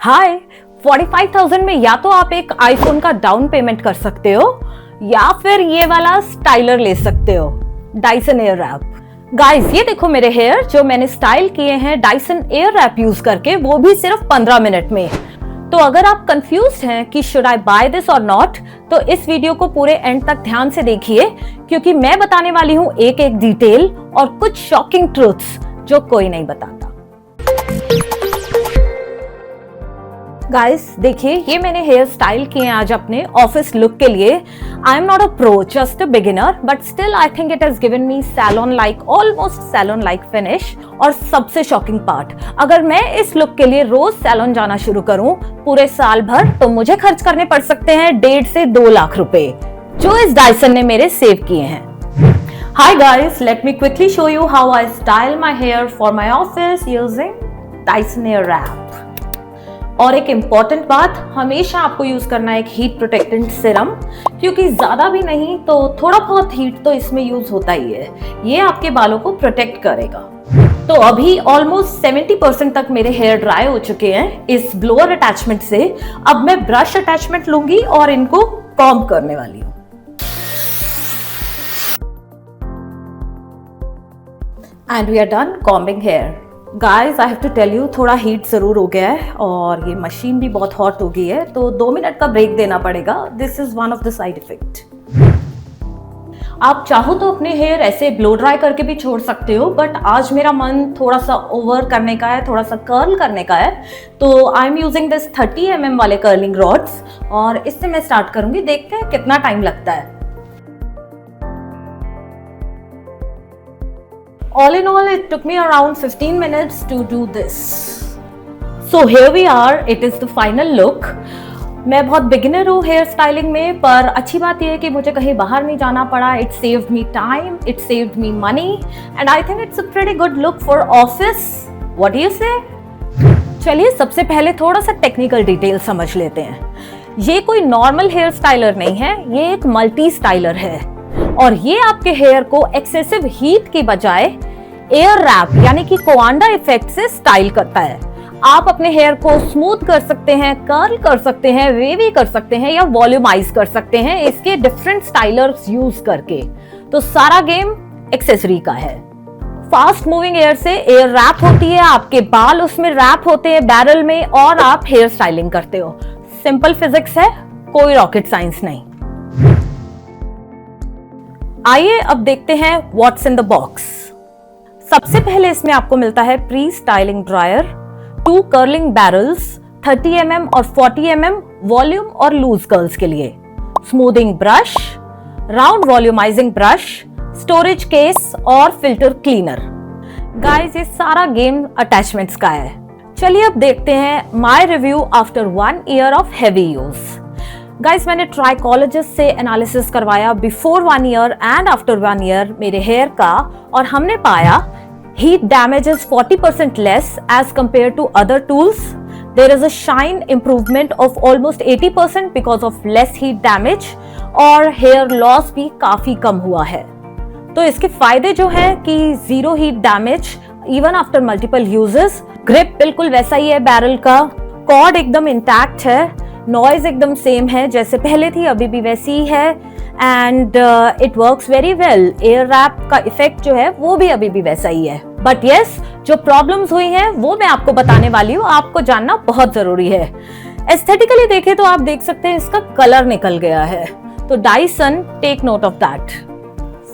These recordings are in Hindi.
हाय, 45,000 में या तो आप एक आईफोन का डाउन पेमेंट कर सकते हो या फिर ये वाला स्टाइलर ले सकते हो, डाइसन एयरवैप। गाइस ये देखो मेरे हेयर जो मैंने स्टाइल किए हैं डाइसन एयरवैप यूज करके, वो भी सिर्फ 15 मिनट में। तो अगर आप कंफ्यूज्ड हैं कि शुड आई बाय दिस और नॉट, तो इस वीडियो को पूरे एंड तक ध्यान से देखिए, क्योंकि मैं बताने वाली हूँ एक एक डिटेल और कुछ शॉकिंग ट्रूथ्स जो कोई नहीं बताता। गाइस देखिए, ये मैंने हेयर स्टाइल किए हैं आज अपने ऑफिस लुक के लिए। I am not a pro, just a beginner, but still I think it has given me salon like, almost salon like finish. और सबसे शॉकिंग पार्ट, अगर मैं इस लुक के लिए रोज सैलून जाना शुरू करूं पूरे साल भर, तो मुझे खर्च करने पड़ सकते हैं 1.5 से 2 लाख रुपए, जो इस डाइसन ने मेरे सेव किए हैं। Hi guys, let me quickly show you how I style my hair for my office using Dyson Airwrap। और एक इम्पॉर्टेंट बात, हमेशा आपको यूज करना है एक हीट प्रोटेक्टेंट सिरम, क्योंकि ज्यादा भी नहीं तो थोड़ा बहुत हीट तो इसमें यूज होता ही है। ये आपके बालों को प्रोटेक्ट करेगा। तो अभी ऑलमोस्ट 70% तक मेरे हेयर ड्राई हो चुके हैं इस ब्लोअर अटैचमेंट से। अब मैं ब्रश अटैचमेंट लूंगी और इनको कॉम्ब करने वाली हूँ। And we are done combing hair. Guys, I have to tell you, थोड़ा हीट ज़रूर हो गया है और ये मशीन भी बहुत हॉट हो गई है, तो 2 मिनट का ब्रेक देना पड़ेगा। This is one of the side effect. आप चाहो तो अपने हेयर ऐसे ब्लो ड्राई करके भी छोड़ सकते हो, बट आज मेरा मन थोड़ा सा ओवर करने का है, थोड़ा सा कर्ल करने का है, तो I am using this 30 mm वाले कर्लिंग रॉड्स और इससे मैं स्टार्ट करूंगी। देखते हैं कितना टाइम लगता है। All in all, it took me around 15 minutes to do this. So here we are, it is the final look. मैं बहुत बिगिनर हूँ हेयर स्टाइलिंग में, पर अच्छी बात यह है कि मुझे कहीं बाहर नहीं जाना पड़ा। It saved me time, it saved me money, and I think it's a pretty good look for office. What do you say? चलिए सबसे पहले थोड़ा सा टेक्निकल डिटेल समझ लेते हैं। ये कोई नॉर्मल हेयर स्टाइलर नहीं है, ये एक मल्टी स्टाइलर है और ये आपके हेयर को एक्सेसिव हीट की बजाय एयर रैप यानी कि कोआंडा इफेक्ट से स्टाइल करता है। आप अपने हेयर को स्मूथ कर सकते हैं, कर्ल कर सकते हैं, वेवी कर सकते हैं या वॉल्यूमाइज कर सकते हैं इसके डिफरेंट स्टाइलर्स यूज करके। तो सारा गेम एक्सेसरी का है। फास्ट मूविंग एयर से एयर रैप होती है, आपके बाल उसमें रैप होते हैं बैरल में और आप हेयर स्टाइलिंग करते हो। सिंपल फिजिक्स है, कोई रॉकेट साइंस नहीं। आइए अब देखते हैं व्हाट्स इन द बॉक्स। सबसे पहले इसमें आपको मिलता है pre styling dryer, 2 curling barrels, 30 mm और 40 mm वॉल्यूम और लूज कर्ल्स के लिए, smoothing brush, round volumising brush, storage case और फिल्टर क्लीनर। गाइस ये सारा गेम अटैचमेंट्स का है। चलिए अब देखते हैं my review after 1 year of heavy use. Guys मैंने ट्राइकोलॉजिस्ट से एनालिसिस करवाया before 1 year and after 1 year मेरे हेयर का, और हमने पाया heat damage is 40% less as compare to other tools. There is a shine improvement of almost 80% because of less heat damage, और हेयर लॉस भी काफी कम हुआ है। तो इसके फायदे जो है कि 0 heat damage even after multiple uses, grip बिल्कुल वैसा ही है बैरल का, कॉर्ड एकदम इंटैक्ट है, नॉइज एकदम सेम है जैसे पहले थी अभी भी वैसी ही है, and it works very well. Airwrap का इफेक्ट जो है वो भी अभी भी वैसा ही है, बट यस जो प्रॉब्लम्स हुई हैं वो मैं आपको बताने वाली हूँ, आपको जानना बहुत जरूरी है। एस्थेटिकली देखें तो आप देख सकते हैं इसका कलर निकल गया है, तो Dyson take note of that.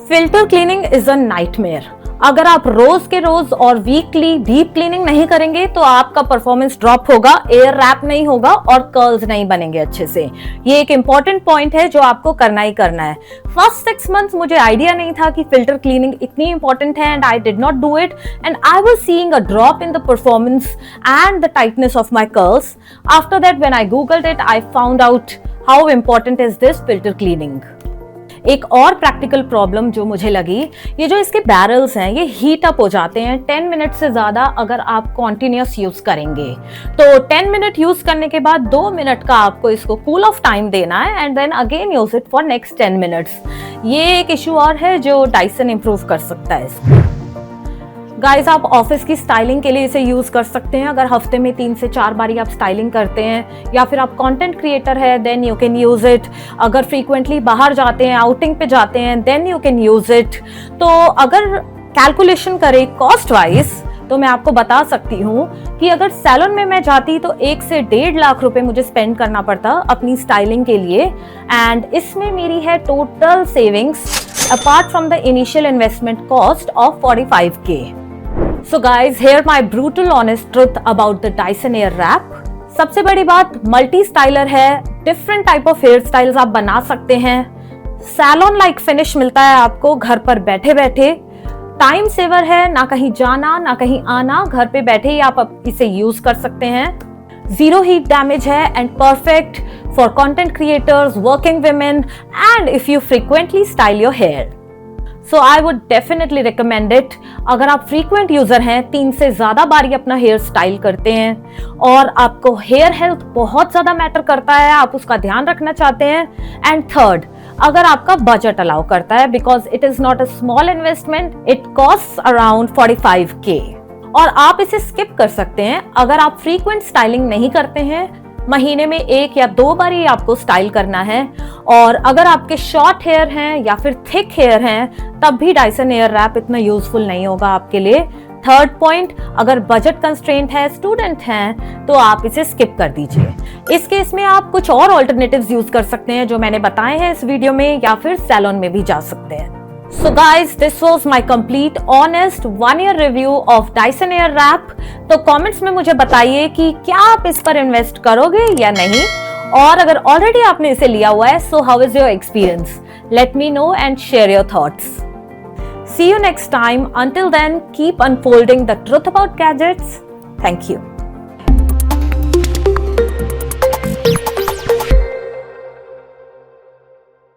Filter cleaning is a nightmare. अगर आप रोज के रोज और वीकली डीप क्लीनिंग नहीं करेंगे तो आपका परफॉर्मेंस ड्रॉप होगा, एयर रैप नहीं होगा और कर्ल्स नहीं बनेंगे अच्छे से। ये एक इंपॉर्टेंट पॉइंट है जो आपको करना ही करना है। फर्स्ट 6 months मुझे आइडिया नहीं था कि फिल्टर क्लीनिंग इतनी इंपॉर्टेंट है, and I did not do it, and I was seeing a drop in the performance and the tightness of my curls. After that when I googled it, I found out how important is this filter cleaning. एक और प्रैक्टिकल प्रॉब्लम जो मुझे लगी, ये जो इसके बैरल्स हैं ये हीट अप हो जाते हैं 10 मिनट से ज्यादा अगर आप कॉन्टिन्यूस यूज करेंगे। तो 10 मिनट यूज करने के बाद 2 मिनट का आपको इसको कूल ऑफ टाइम देना है and then again use it for next 10 minutes. ये एक इशू और है जो डाइसन इंप्रूव कर सकता है इसको। गाइस आप ऑफिस की स्टाइलिंग के लिए इसे यूज कर सकते हैं। अगर हफ्ते में 3 से 4 बारी आप स्टाइलिंग करते हैं या फिर आप कंटेंट क्रिएटर है, then you can use it. अगर फ्रीक्वेंटली बाहर जाते हैं, आउटिंग पे जाते हैं, then you can use it. तो अगर कैलकुलेशन करें कॉस्ट वाइज तो मैं आपको बता सकती हूँ कि अगर सैलून में मैं जाती तो 1 से 1.5 लाख रुपए मुझे स्पेंड करना पड़ता अपनी स्टाइलिंग के लिए। एंड इसमें मेरी है total savings apart from the initial investment cost of 45K। So guys here my brutal honest truth about the Dyson Airwrap. सबसे बड़ी बात, मल्टी स्टाइलर है, different type of hair styles आप बना सकते हैं। सैलून लाइक फिनिश मिलता है आपको घर पर बैठे बैठे। टाइम सेवर है, ना कहीं जाना ना कहीं आना, घर पे बैठे ही आप इसे यूज कर सकते हैं। जीरो हीट डैमेज है and perfect for content creators, working women and if you frequently style your hair. So I would definitely recommend it. अगर आप फ्रीक्वेंट यूजर हैं, 3 से ज्यादा बारी अपना हेयर स्टाइल करते हैं और आपको हेयर हेल्थ बहुत ज्यादा मैटर करता है, आप उसका ध्यान रखना चाहते हैं। एंड थर्ड, अगर आपका बजट अलाउ करता है, because it is not a small investment, it cost around 45K और आप इसे स्किप कर सकते हैं। अगर आप फ्रीक्वेंट स्टाइलिंग नहीं करते हैं, महीने में 1 या 2 बार ही आपको स्टाइल करना है, और अगर आपके शॉर्ट हेयर हैं या फिर थिक हेयर हैं, तब भी डायसन एयरवैप इतना यूजफुल नहीं होगा आपके लिए। थर्ड पॉइंट, अगर बजट कंस्ट्रेंट है, स्टूडेंट हैं, तो आप इसे स्किप कर दीजिए। इस केस में आप कुछ और ऑल्टरनेटिव्स यूज कर सकते हैं जो मैंने बताए हैं इस वीडियो में, या फिर सैलून में भी जा सकते हैं। So guys, this was my complete honest 1-year review of Dyson Airwrap। तो कमेंट्स में मुझे बताइए कि क्या आप इस पर इन्वेस्ट करोगे या नहीं, और अगर ऑलरेडी आपने इसे लिया हुआ है, so how is your experience? Let me know and share your thoughts. See you next time. Until then, keep unfolding the truth about gadgets. Thank you.